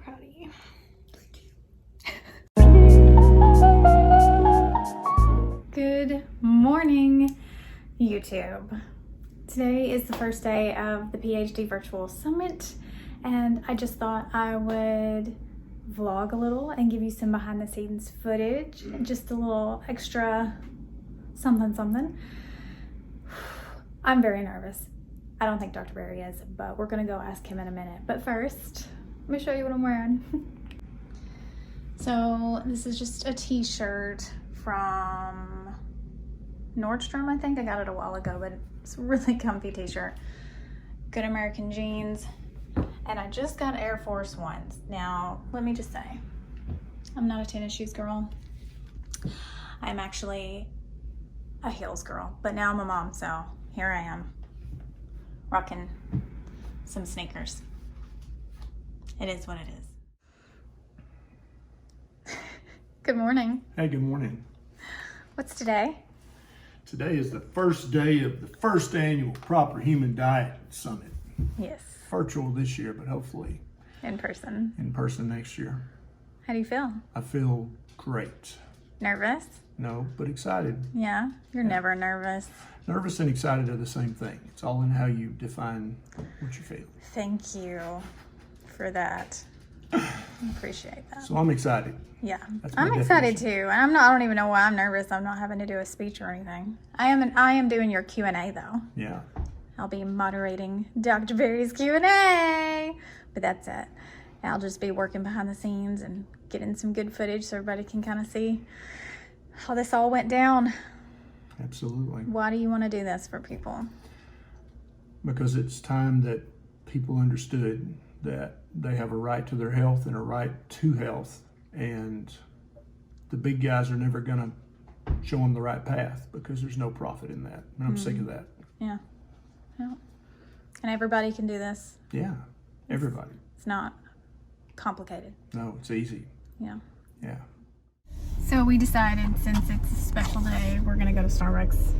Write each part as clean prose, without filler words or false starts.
proud of you. Good morning, YouTube. Today is the first day of the PhD Virtual Summit, and I just thought I would vlog a little and give you some behind the scenes footage, just a little extra something. I'm very nervous. I don't think Dr. Barry is, but we're gonna go ask him in a minute. But first, let me show you what I'm wearing. So this is just a t-shirt from Nordstrom, I think. I got it a while ago, but it's a really comfy t-shirt. Good American jeans. And I just got Air Force Ones. Now, let me just say, I'm not a tennis shoes girl. I'm actually a heels girl, but now I'm a mom, so here I am, rocking some sneakers. It is what it is. Good morning. Hey, good morning. What's today? Today is the first day of the first annual Proper Human Diet Summit. Yes. Virtual this year, but hopefully In person next year. How do you feel? I feel great. Nervous? No, but excited. Yeah, you're never nervous. Nervous and excited are the same thing. It's all in how you define what you feel. Thank you for that. I appreciate that. So I'm excited. Yeah, That's my I'm excited definition. too. And I don't even know why I'm nervous. I'm not having to do a speech or anything. I am doing your Q&A though. Yeah. I'll be moderating Dr. Barry's Q&A, but that's it. I'll just be working behind the scenes and getting some good footage so everybody can kind of see how this all went down. Absolutely. Why do you want to do this for people? Because it's time that people understood that they have a right to their health and a right to health, and the big guys are never going to show them the right path because there's no profit in that. And I'm sick of that. Yeah. Yeah. And everybody can do this. Yeah, everybody. It's not complicated. No, it's easy. Yeah. Yeah. So we decided, since it's a special day, we're gonna go to Starbucks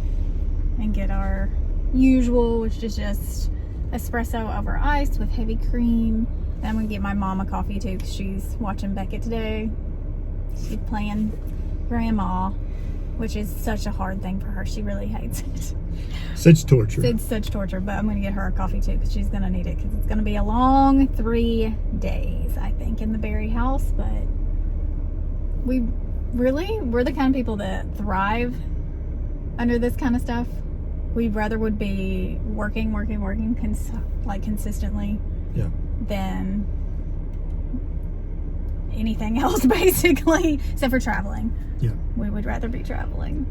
and get our usual, which is just espresso over ice with heavy cream. Then I'm gonna get my mom a coffee too, because she's watching Beckett today. She's playing grandma, which is such a hard thing for her. She really hates it. Such torture. It's such torture, but I'm gonna get her a coffee too, because she's gonna need it, because it's gonna be a long 3 days, I think, in the Berry house. But we're the kind of people that thrive under this kind of stuff. We rather would be working consistently, Yeah, than anything else, basically, except for traveling. yeah. We would rather be traveling.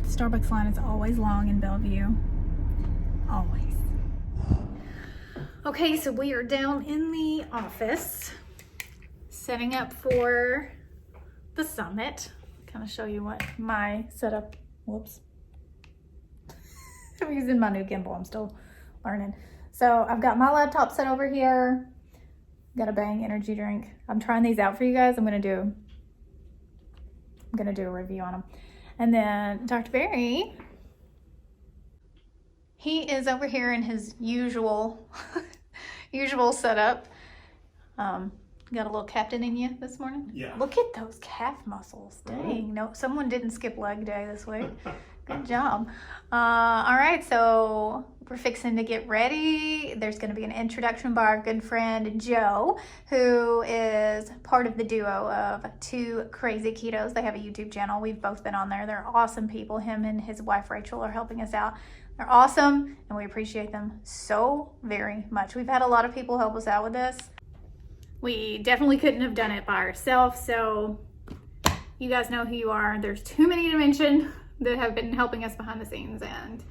The Starbucks line is always long in Bellevue. Always. Okay, so we are down in the office setting up for the summit. Kind of show you what my setup, whoops. I'm using my new gimbal, I'm still learning. So I've got my laptop set over here. Got a Bang energy drink. I'm trying these out for you guys. I'm gonna do a review on them. And then Dr. Barry, he is over here in his usual setup. Got a little captain in you this morning? Yeah. Look at those calf muscles. Dang, no, someone didn't skip leg day this week. Good job. All right, so we're fixing to get ready. There's going to be an introduction by our good friend Joe, who is part of the duo of Two Crazy Ketos. They have a YouTube channel. We've both been on there. They're awesome people. Him and his wife Rachel are helping us out. They're awesome, and we appreciate them so very much. We've had a lot of people help us out with this. We definitely couldn't have done it by ourselves, so you guys know who you are. There's too many to mention that have been helping us behind the scenes, and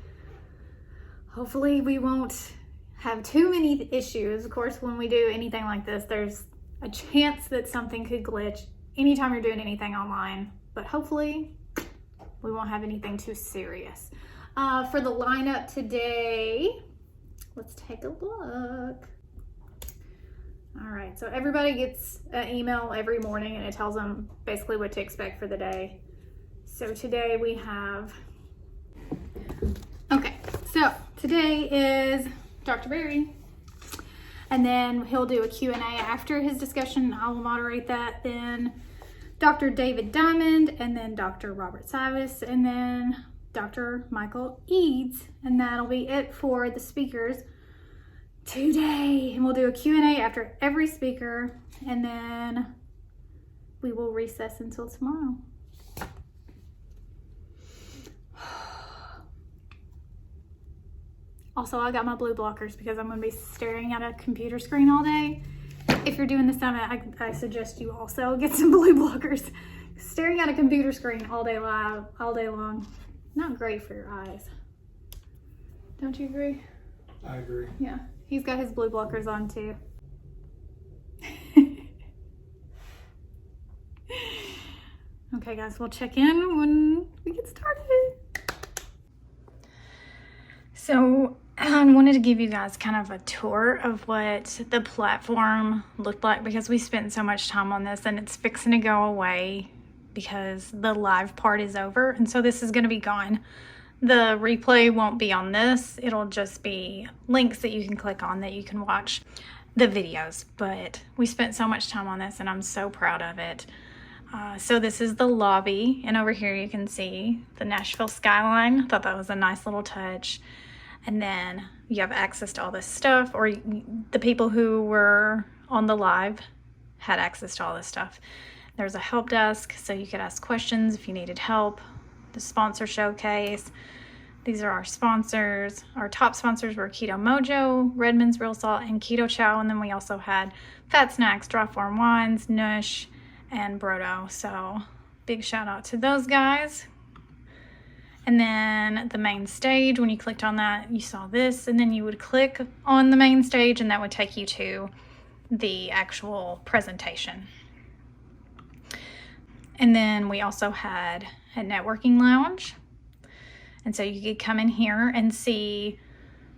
hopefully we won't have too many issues. Of course, when we do anything like this, there's a chance that something could glitch anytime you're doing anything online, but hopefully we won't have anything too serious. For the lineup today, let's take a look. All right, so everybody gets an email every morning and it tells them basically what to expect for the day. So today we have, okay, so today is Dr. Barry. And then he'll do a Q&A after his discussion. I will moderate that. Then Dr. David Diamond, and then Dr. Robert Silas, and then Dr. Michael Eads. And that'll be it for the speakers today. And we'll do a Q&A after every speaker, and then we will recess until tomorrow. Also, I got my blue blockers because I'm going to be staring at a computer screen all day. If you're doing the summit, I suggest you also get some blue blockers. Staring at a computer screen all day long, not great for your eyes. Don't you agree? I agree. Yeah, he's got his blue blockers on too. Okay guys, we'll check in when we get started. So I wanted to give you guys kind of a tour of what the platform looked like, because we spent so much time on this and it's fixing to go away because the live part is over. And so this is going to be gone. The replay won't be on this. It'll just be links that you can click on that you can watch the videos. But we spent so much time on this and I'm so proud of it. So this is the lobby, and over here you can see the Nashville skyline. I thought that was a nice little touch. And then you have access to all this stuff, or the people who were on the live had access to all this stuff. There's a help desk, so you could ask questions if you needed help. The sponsor showcase. These are our sponsors. Our top sponsors were Keto Mojo, Redmond's Real Salt, and Keto Chow. And then we also had Fat Snacks, Draw Farm Wines, Nush, and Brodo. So big shout out to those guys. And then the main stage, when you clicked on that, you saw this, and then you would click on the main stage and that would take you to the actual presentation. And then we also had a networking lounge. And so you could come in here and see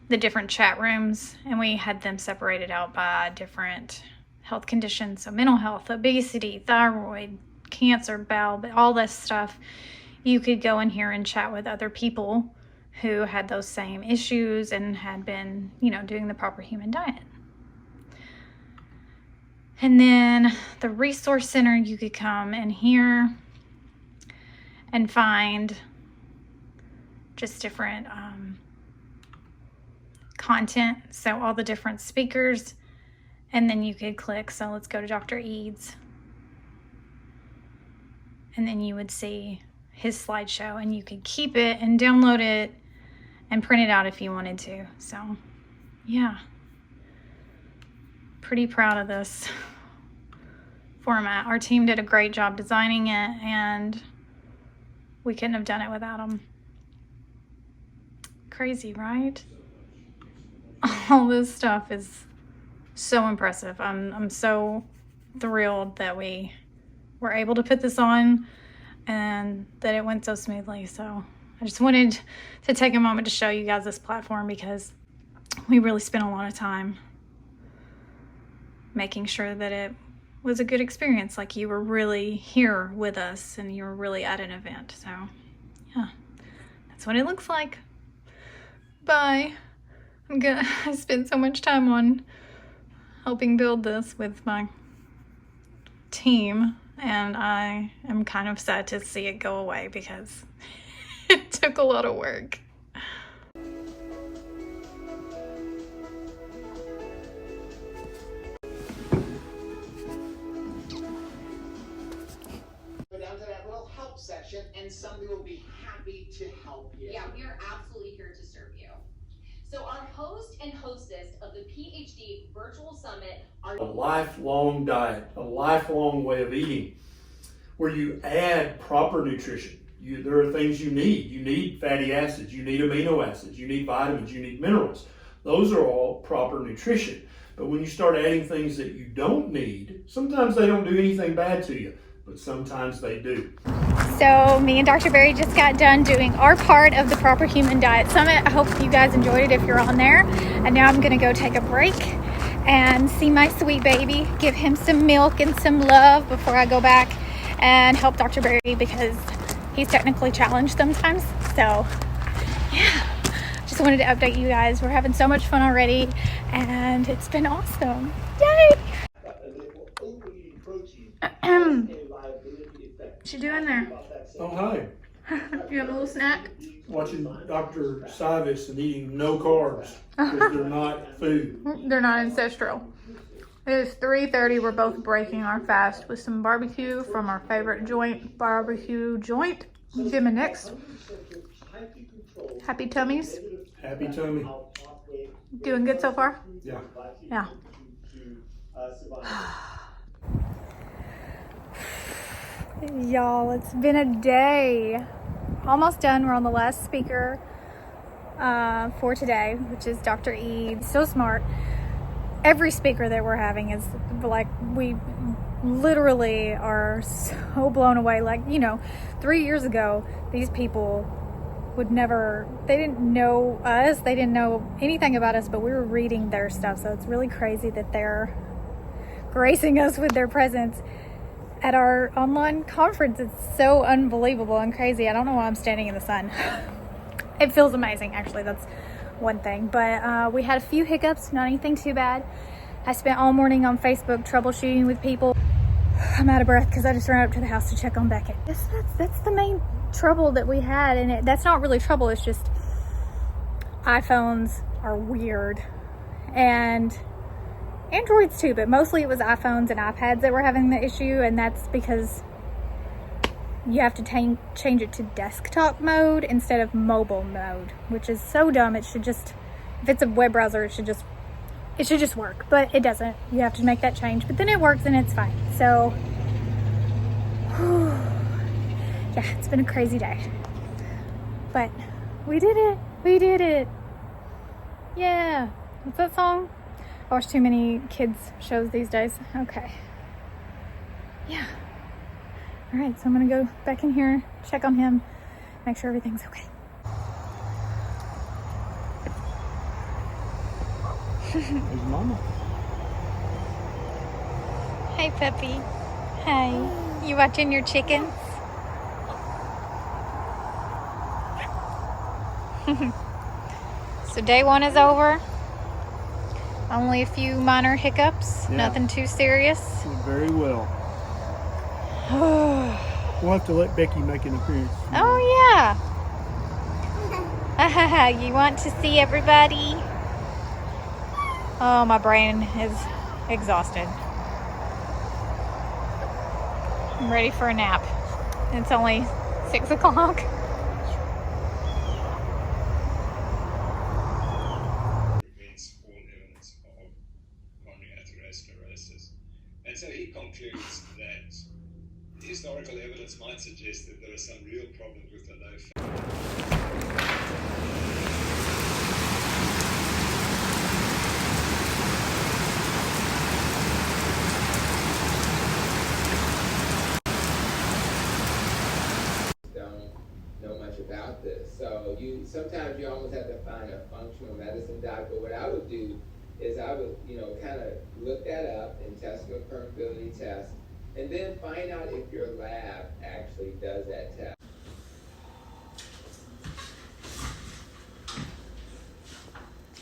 the different chat rooms, and we had them separated out by different health conditions. So mental health, obesity, thyroid, cancer, bowel, all this stuff. You could go in here and chat with other people who had those same issues and had been, doing the proper human diet. And then the resource center, you could come in here and find just different content. So all the different speakers, and then you could click. So let's go to Dr. Eads. And then you would see his slideshow, and you could keep it and download it and print it out if you wanted to. So yeah, pretty proud of this format. Our team did a great job designing it, and we couldn't have done it without them. Crazy, right? All this stuff is so impressive. I'm so thrilled that we were able to put this on and that it went so smoothly. So I just wanted to take a moment to show you guys this platform, because we really spent a lot of time making sure that it was a good experience, like you were really here with us and you were really at an event. So yeah, that's what it looks like. Bye. I spent so much time on helping build this with my team, and I am kind of sad to see it go away because it took a lot of work. Go down to that little help section and somebody will be happy to help you. Yeah, we are absolutely here to serve you. So our host and hostess of the PhD Virtual Summit are a lifelong diet, a lifelong way of eating, where you add proper nutrition. There are things you need. You need fatty acids, you need amino acids, you need vitamins, you need minerals. Those are all proper nutrition. But when you start adding things that you don't need, sometimes they don't do anything bad to you, but sometimes they do. So me and Dr. Berry just got done doing our part of the Proper Human Diet Summit. I hope you guys enjoyed it if you're on there. And now I'm gonna go take a break and see my sweet baby, give him some milk and some love before I go back and help Dr. Berry, because he's technically challenged sometimes. So yeah, just just wanted to update you guys. We're having so much fun already, and it's been awesome. Yay! What you doing there? Oh, hi. You have a little snack? Watching Dr. Sivis and eating no carbs because they're not food. They're not ancestral. It is 3:30. We're both breaking our fast with some barbecue from our favorite barbecue joint, Jim and Nick's. Happy tummies? Happy tummy. Doing good so far? Yeah. Yeah. Y'all, it's been a day. Almost done. We're on the last speaker for today, which is Dr. E. So smart. Every speaker that we're having is like, we literally are so blown away. Like, 3 years ago, these people would never, they didn't know us, they didn't know anything about us, but we were reading their stuff. So it's really crazy that they're gracing us with their presence at our online conference. It's so unbelievable and crazy. I don't know why I'm standing in the sun. It feels amazing, actually. That's one thing. But we had a few hiccups, not anything too bad. I spent all morning on Facebook troubleshooting with people. I'm out of breath because I just ran up to the house to check on Beckett. That's the main trouble that we had, and that's not really trouble. It's just iPhones are weird, and Androids too, but mostly it was iPhones and iPads that were having the issue, and that's because you have to change it to desktop mode instead of mobile mode, which is so dumb. It should just, if it's a web browser, it should just work, but it doesn't. You have to make that change, but then it works and it's fine. So, yeah, it's been a crazy day, but we did it. We did it. Yeah. What's that song? I watch too many kids shows these days. Okay. Yeah. All right, so I'm gonna go back in here, check on him, make sure everything's okay. There's Mama. Hey, puppy. Hey. You watching your chickens? So day 1 is over. Only a few minor hiccups, Yeah. Nothing too serious. Did very well. We'll have to let Becky make an appearance. Oh, yeah. You want to see everybody? Oh, my brain is exhausted. I'm ready for a nap. It's only 6 o'clock. Remains all evidence of coronary atherosclerosis. And so he concludes that historical evidence might suggest that there are some real problems with the low fat. Don't know much about this. So sometimes you almost have to find a functional medicine doc. But what I would do is I would, kind of look that up and test a permeability test, and then find out if your lab actually does that test.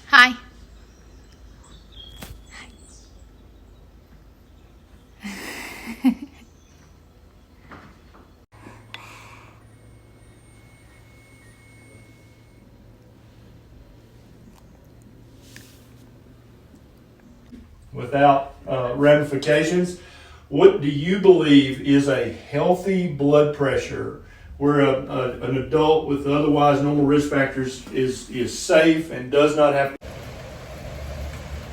Hi. Without ramifications, what do you believe is a healthy blood pressure where an adult with otherwise normal risk factors is safe and does not have to?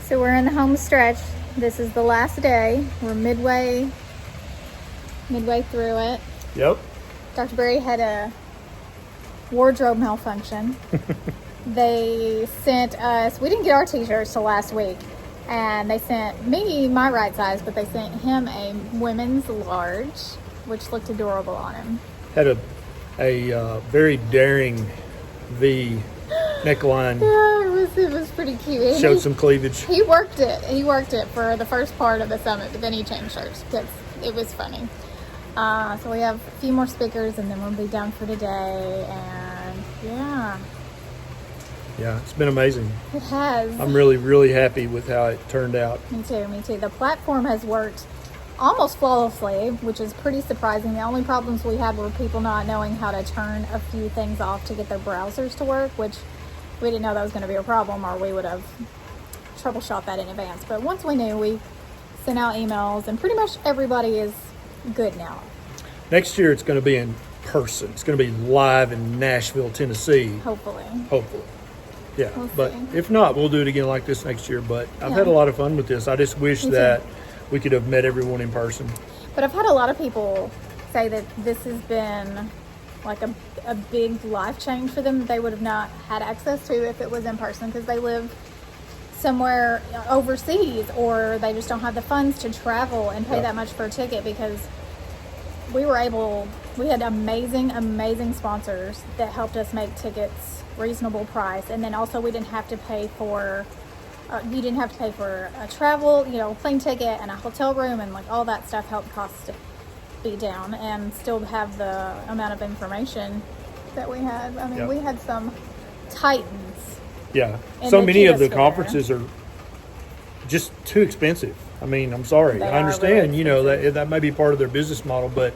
So we're in the home stretch. This is the last day. We're midway through it. Yep. Dr. Berry had a wardrobe malfunction. They sent us, we didn't get our t-shirts till last week, and they sent me my right size, but they sent him a women's large, which looked adorable on him. Had a very daring V neckline. Yeah, it was pretty cute. Showed some cleavage. He worked it for the first part of the summit, but then he changed shirts because it was funny. So we have a few more speakers and then we'll be done for today, and yeah. Yeah, it's been amazing. It has. I'm really, really happy with how it turned out. Me too. The platform has worked almost flawlessly, which is pretty surprising. The only problems we had were people not knowing how to turn a few things off to get their browsers to work, which we didn't know that was going to be a problem, or we would have troubleshot that in advance. But once we knew, we sent out emails, and pretty much everybody is good now. Next year, it's going to be in person. It's going to be live in Nashville, Tennessee. Hopefully. Yeah, We'll but see. if not, we'll do it again like this next year. But I've Yeah. had a lot of fun with this. I just wish Me too. that we could have met everyone in person. But I've had a lot of people say that this has been like a big life change for them that they would have not had access to if it was in person, because they live somewhere overseas, or they just don't have the funds to travel and pay Yeah. that much for a ticket. Because we had amazing sponsors that helped us make tickets reasonable price, and then also we didn't have to pay for you didn't have to pay for a travel, plane ticket and a hotel room, and like all that stuff helped cost be down, and still have the amount of information that we had. I mean, Yep. we had some titans. Yeah, And so the many of the Kia Sphere. conferences are just too expensive. I mean, I'm sorry. They I are understand, really that may be part of their business model, but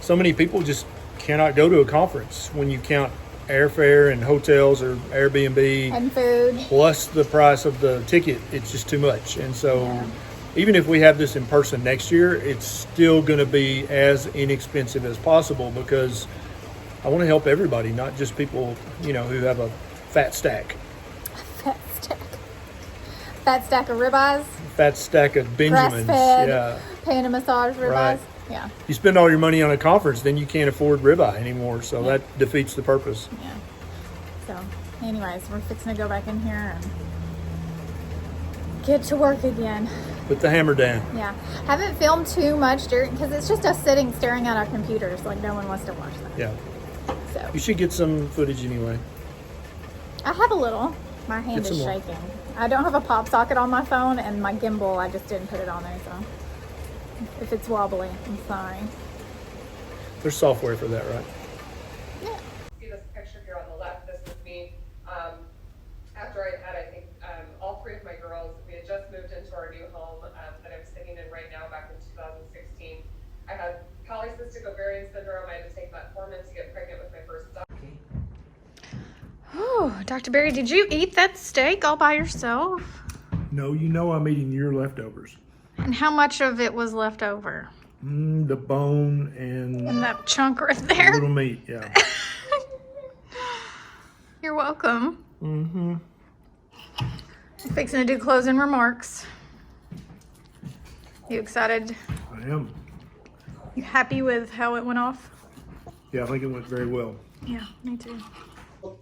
so many people just cannot go to a conference when you count airfare and hotels or Airbnb And food. plus the price of the ticket. It's just too much. And so Yeah. even if we have this in person next year, it's still going to be as inexpensive as possible, because I want to help everybody, not just people, who have a fat stack. Fat stack of ribeyes. Fat stack of Benjamins. Grass-fed. Yeah. Paying a massage ribeyes. Right. Yeah. You spend all your money on a conference, then you can't afford ribeye anymore. So that defeats the purpose. Yeah. So, anyways, we're fixing to go back in here and get to work again. Put the hammer down. Yeah. Haven't filmed too much because it's just us sitting staring at our computers. Like, no one wants to watch that. Yeah. So, You should get some footage anyway. I have a little. My hand Get is some more. shaking. I don't have a pop socket on my phone, and my gimbal, I just didn't put it on there. So, if it's wobbly, I'm sorry. There's software for that, right? Yeah. See this picture here on the left, this is me, after I had, I think, all three of my girls. We had just moved into our new home, that I'm sitting in right now back in 2016. I had polycystic ovarian syndrome. I had to take metformin to get pregnant with my first son. Oh, Dr. Berry, did you eat that steak all by yourself? No, I'm eating your leftovers. And how much of it was left over? The bone and And that chunk right a there? little meat, yeah. You're welcome. Mm-hmm. I'm fixing to do closing remarks. You excited? I am. You happy with how it went off? Yeah, I think it went very well. Yeah, me too.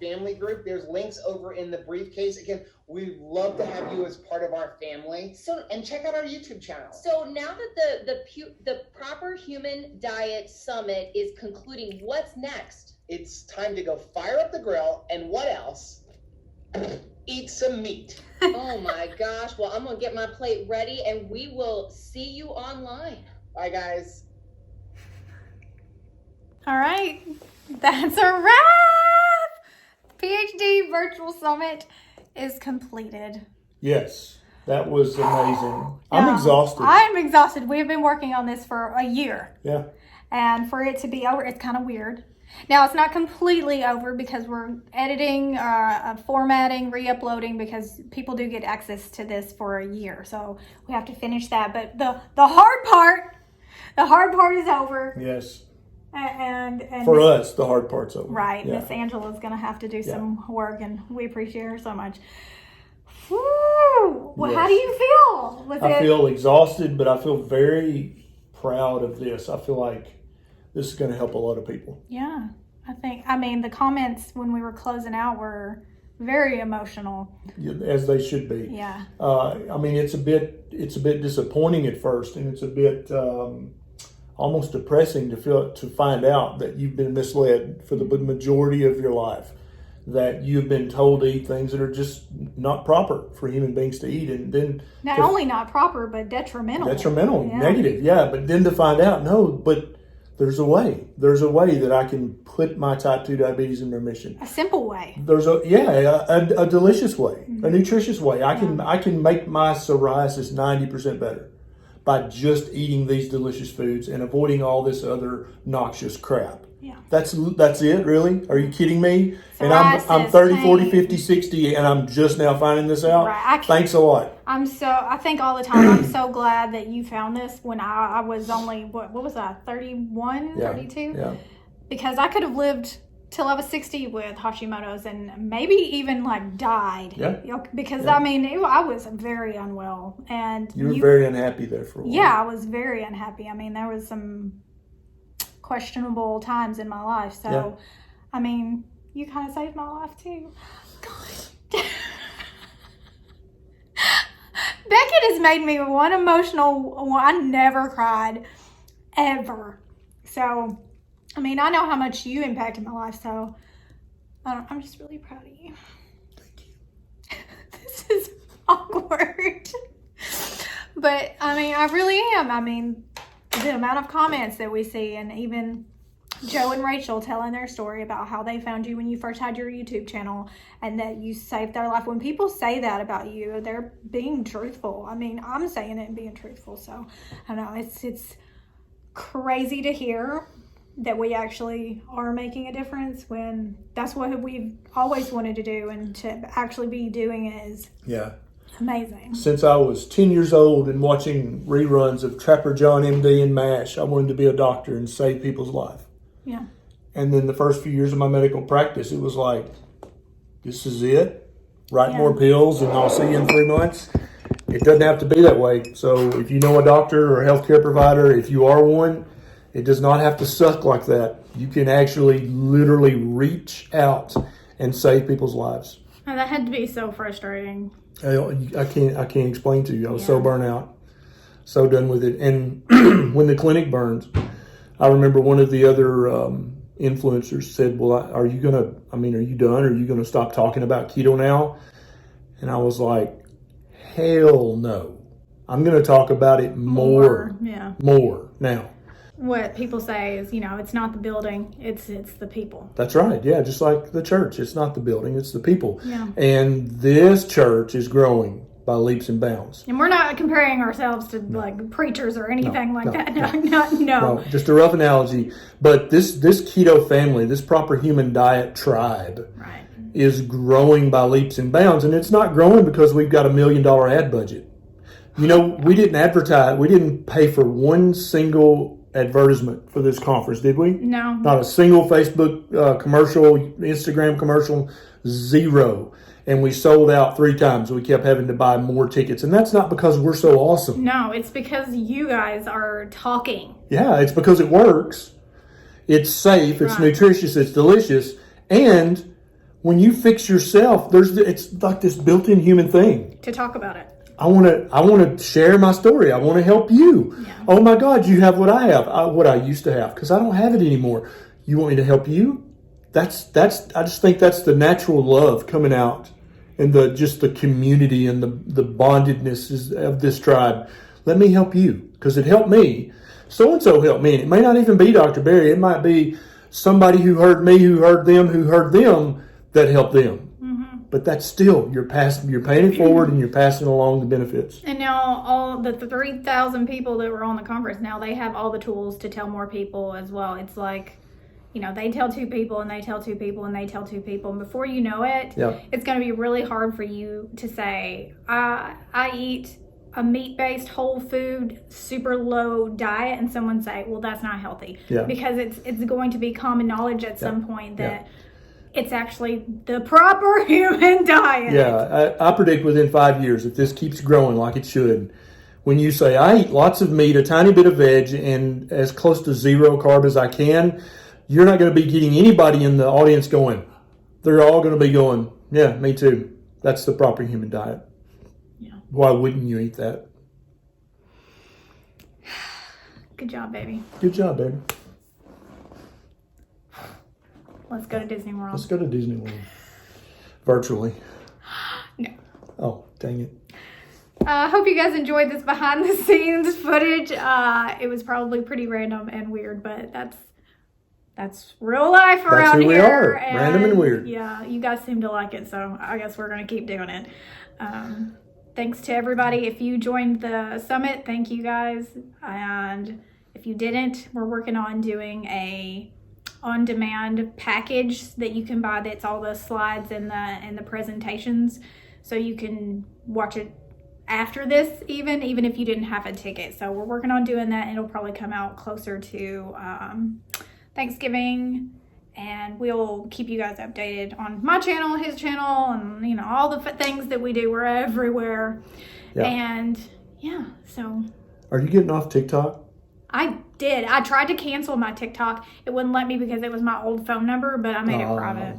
Family group. There's links over in the briefcase. Again, we'd love to have you as part of our family. And check out our YouTube channel. So now that the Proper Human Diet Summit is concluding, what's next? It's time to go fire up the grill, and what else? Eat some meat. Oh my gosh. Well, I'm going to get my plate ready, and we will see you online. Bye, guys. All right, that's a wrap. PhD Virtual Summit is completed. Yes. That was amazing. I'm exhausted. I'm exhausted. We've been working on this for a year. Yeah. And for it to be over, it's kind of weird. Now, it's not completely over because we're editing, formatting, re-uploading, because people do get access to this for a year. So we have to finish that. But the hard part is over. Yes. And For us, the hard part's over. right, Yeah. Miss Angela's going to have to do some work, and we appreciate her so much. Woo! Well, how do you feel? I feel exhausted, but I feel very proud of this. I feel like this is going to help a lot of people. Yeah, I mean, the comments when we were closing out were very emotional. As they should be. Yeah. I mean, it's a bit disappointing at first, and it's a bit almost depressing to find out that you've been misled for the majority of your life, that you've been told to eat things that are just not proper for human beings to eat, and then Not only not proper, but detrimental. detrimental, Yeah. negative, yeah. But then to find out, no, but There's a way. There's a way that I can put my type 2 diabetes in remission. A simple way. There's a delicious way, a nutritious way. I can make my psoriasis 90% better by just eating these delicious foods and avoiding all this other noxious crap. Yeah. That's it, really? Are you kidding me? And Psoriasis, I'm 30, 40, pain. 50, 60, and I'm just now finding this out. Right. Thanks a lot. I think all the time, I'm so glad that you found this when I was only, what was I, 31, Yeah. 32? Yeah. Because I could have lived till I was 60 with Hashimoto's and maybe even like died. Yeah. You know, because Yeah. I mean, I was very unwell. And You were very unhappy there for a while. yeah, I was very unhappy. I mean, there was some questionable times in my life. So, Yeah. I mean, you kind of saved my life too. God. Beckett has made me one emotional. I never cried ever. So, I mean, I know how much you impacted my life. So, I'm just really proud of you. Thank you. This is awkward. But, I mean, I really am. I mean, the amount of comments that we see, and even Joe and Rachel telling their story about how they found you when you first had your YouTube channel and that you saved their life. When people say that about you, they're being truthful. I mean, I'm saying it and being truthful. So, I don't know. It's crazy to hear that we actually are making a difference when that's what we've always wanted to do, and to actually be doing it is Yeah. amazing. Since I was 10 years old and watching reruns of Trapper John MD and MASH, I wanted to be a doctor and save people's life. Yeah. And then the first few years of my medical practice, it was like, this is it. Write more pills and I'll see you in 3 months. It doesn't have to be that way. So if you know a doctor or a healthcare provider, if you are one, it does not have to suck like that. You can actually literally reach out and save people's lives. Oh, that had to be so frustrating. I can't explain to you. I was so burnt out, so done with it. And when the clinic burned, I remember one of the other influencers said, well, are you done? Are you going to stop talking about keto now? And I was like, hell no. I'm going to talk about it more now. What people say is, it's not the building, it's the people. That's right. Yeah, just like the church. It's not the building, it's the people. Yeah. And this church is growing by leaps and bounds. And we're not comparing ourselves to like preachers or anything that. No. No, just a rough analogy. But this keto family, this proper human diet tribe, Right. is growing by leaps and bounds. And it's not growing because we've got $1 million ad budget. We didn't advertise. We didn't pay for one single advertisement for this conference, did we? No. Not a single Facebook commercial, Instagram commercial, zero. And we sold out 3 times. We kept having to buy more tickets. And that's not because we're so awesome. No, it's because you guys are talking. Yeah, it's because it works. It's safe, it's nutritious, it's delicious. And when you fix yourself, it's like this built-in human thing. To talk about it. I want to share my story. I want to help you. Yeah. Oh my God, you have what I have, what I used to have, because I don't have it anymore. You want me to help you? I just think that's the natural love coming out, and the community and the bondedness of this tribe. Let me help you, because it helped me. So-and-so helped me. It may not even be Dr. Berry. It might be somebody who heard me, who heard them that helped them. But that's still, you're paying it forward and you're passing along the benefits. And now all the 3,000 people that were on the conference, now they have all the tools to tell more people as well. It's like, they tell 2 people and they tell 2 people and they tell 2 people. And before you know it, it's going to be really hard for you to say, I eat a meat-based whole food, super low diet, and someone say, well, that's not healthy. Yeah. Because it's going to be common knowledge at some point that it's actually the proper human diet. Yeah, I predict within 5 years, if this keeps growing like it should, when you say, I eat lots of meat, a tiny bit of veg, and as close to 0 carb as I can, you're not going to be getting anybody in the audience going, they're all going to be going, yeah, me too. That's the proper human diet. Yeah. Why wouldn't you eat that? Good job, baby. Good job, baby. Let's go to Disney World. Let's go to Disney World. Virtually. No. Oh, dang it. Hope you guys enjoyed this behind the scenes footage. It was probably pretty random and weird, but that's real life around That's who we here. are, random and weird. Yeah, you guys seem to like it, so I guess we're gonna keep doing it. Thanks to everybody. If you joined the summit, thank you guys. And if you didn't, we're working on doing a on-demand package that you can buy. That's all the slides and the presentations, so you can watch it after this, even if you didn't have a ticket. So we're working on doing that. It'll probably come out closer to Thanksgiving, and we'll keep you guys updated on my channel, his channel, and all the things that we do. We're everywhere. Yeah. And yeah, so Are you getting off TikTok? I did. I tried to cancel my TikTok. It wouldn't let me because it was my old phone number, but I made it private.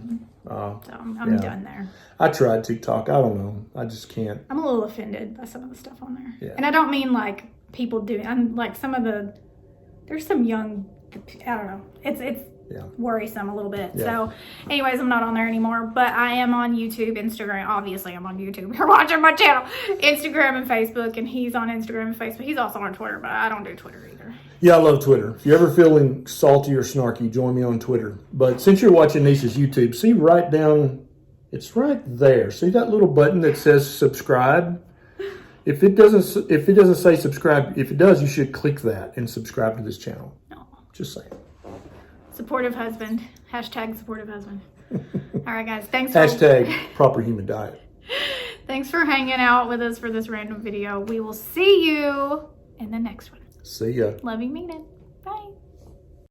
So I'm done there. I tried TikTok. I don't know. I just can't. I'm a little offended by some of the stuff on there. Yeah. And I don't mean like people doing, I'm like there's some young, I don't know. It's worrisome a little bit. Yeah. So anyways, I'm not on there anymore, but I am on YouTube, Instagram. Obviously I'm on YouTube. You're watching my channel. Instagram and Facebook, and he's on Instagram and Facebook. He's also on Twitter, but I don't do Twitter either. Yeah, I love Twitter. If you're ever feeling salty or snarky, join me on Twitter. But since you're watching Neisha's YouTube, see right down, it's right there. See that little button that says subscribe? If it doesn't say subscribe, if it does, you should click that and subscribe to this channel. No. Just saying. Supportive husband. Hashtag supportive husband. All right, guys. Thanks. Hashtag proper human diet. Thanks for hanging out with us for this random video. We will see you in the next one. See ya. Love you, mean it.